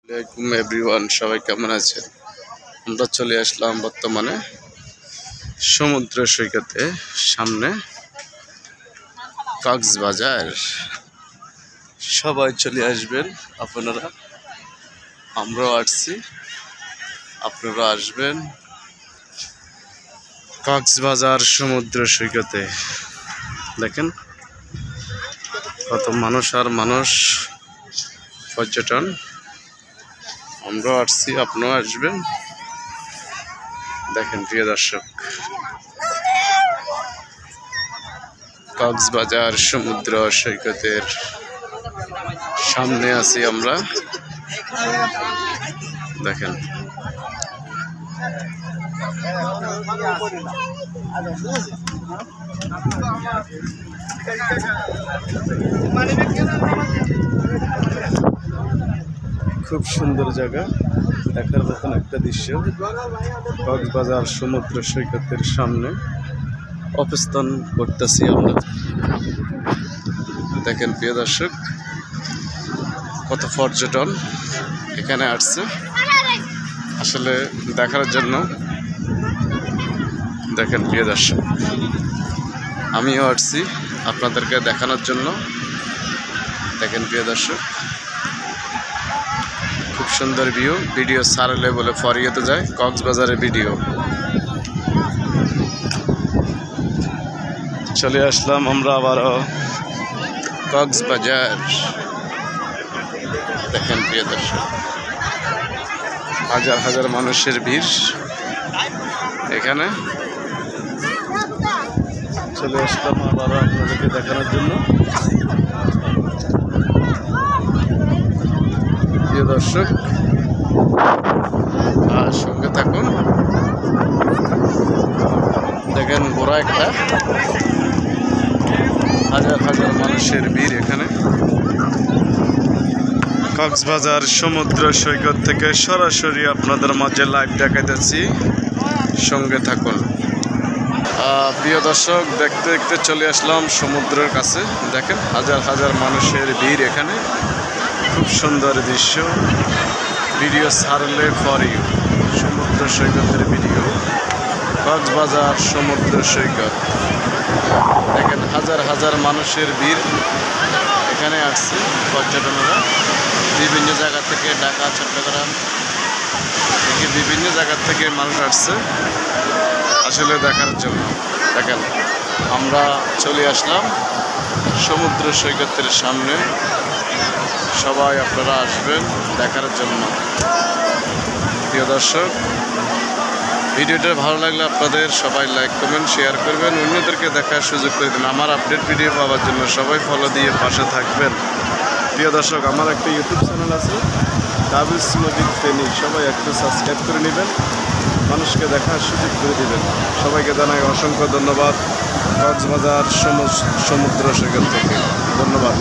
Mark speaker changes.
Speaker 1: আসসালামু এভরিওয়ান, সবাই কেমন আছেন? আমরা চলে আসলাম বর্তমানে সমুদ্র সৈকতে, সামনে কক্সবাজার। সবাই চলে আসবেন আপনারা, আমরাও আসছি, আপনারা আসবেন কক্সবাজার সমুদ্র সৈকতে। দেখেন কত মানুষ আর মানুষ, পর্যটন। আমরাও আসছি, আপনিও আসবেন। দেখেন প্রিয় দর্শক, কক্সবাজার সমুদ্র সৈকতের সামনে আছি আমরা। দেখেন খুব সুন্দর জায়গা, দেখার মতন একটা দৃশ্য। কক্সবাজার সমুদ্র সৈকতের সামনে অবস্থান করতেছি আমরা। দেখেন প্রিয় দর্শক, কত পর্যটন এখানে আসছে আসলে দেখার জন্য। দেখেন প্রিয় দর্শক, আমিও আসছি আপনাদেরকে দেখানোর জন্য। দেখেন প্রিয় দর্শক, খুব সুন্দর ভিডিও ছাড়লে বলে ফরিয়েতে যায় কক্সবাজারের ভিডিও। চলে আসলাম আমরা আবারও কক্সবাজার। দেখেন প্রিয় দর্শক, হাজার হাজার মানুষের ভিড় এখানে। চলে আসলাম আবারও আপনাদেরকে দেখানোর জন্য। প্রিয় দর্শক, আর সঙ্গে থাকুন। দেখেন বড় একটা, হাজার হাজার মানুষের ভিড় এখানে। কক্সবাজার সমুদ্র সৈকত থেকে সরাসরি আপনাদের মাঝে লাইভ দেখাইতেছি, সঙ্গে থাকুন। প্রিয় দর্শক, দেখতে দেখতে চলে আসলাম সমুদ্রের কাছে। দেখেন হাজার হাজার মানুষের ভিড় এখানে, খুব সুন্দর দৃশ্য। ভিডিও ছাড়লে ফর ইউ, সমুদ্র সৈকতের ভিডিও, কক্সবাজার সমুদ্র সৈকত। দেখেন হাজার হাজার মানুষের ভিড় এখানে আসছে পর্যটনেরা, বিভিন্ন জায়গা থেকে, ঢাকা, চট্টগ্রাম থেকে বিভিন্ন জায়গা থেকে মানুষ আসছে আসলে দেখার জন্য। দেখেন আমরা চলে আসলাম সমুদ্র সৈকতের সামনে, সবাই আপনারা আসবেন দেখার জন্য। প্রিয় দর্শক, ভিডিওটা ভালো লাগলে আপনাদের সবাই লাইক কমেন্ট শেয়ার করবেন, অন্যদেরকে দেখার সুযোগ করে দেবেন। আমার আপডেট ভিডিও পাওয়ার জন্য সবাই ফলো দিয়ে পাশে থাকবেন। প্রিয় দর্শক, আমার একটা ইউটিউব চ্যানেল আছে, কাবিজ মজিদ ফেনী, সবাই একটু সাবস্ক্রাইব করে নেবেন, মানুষকে দেখার সুযোগ করে দেবেন। সবাইকে জানাই অসংখ্য ধন্যবাদ কক্সবাজার সমুদ্র সৈকত থেকে। ধন্যবাদ।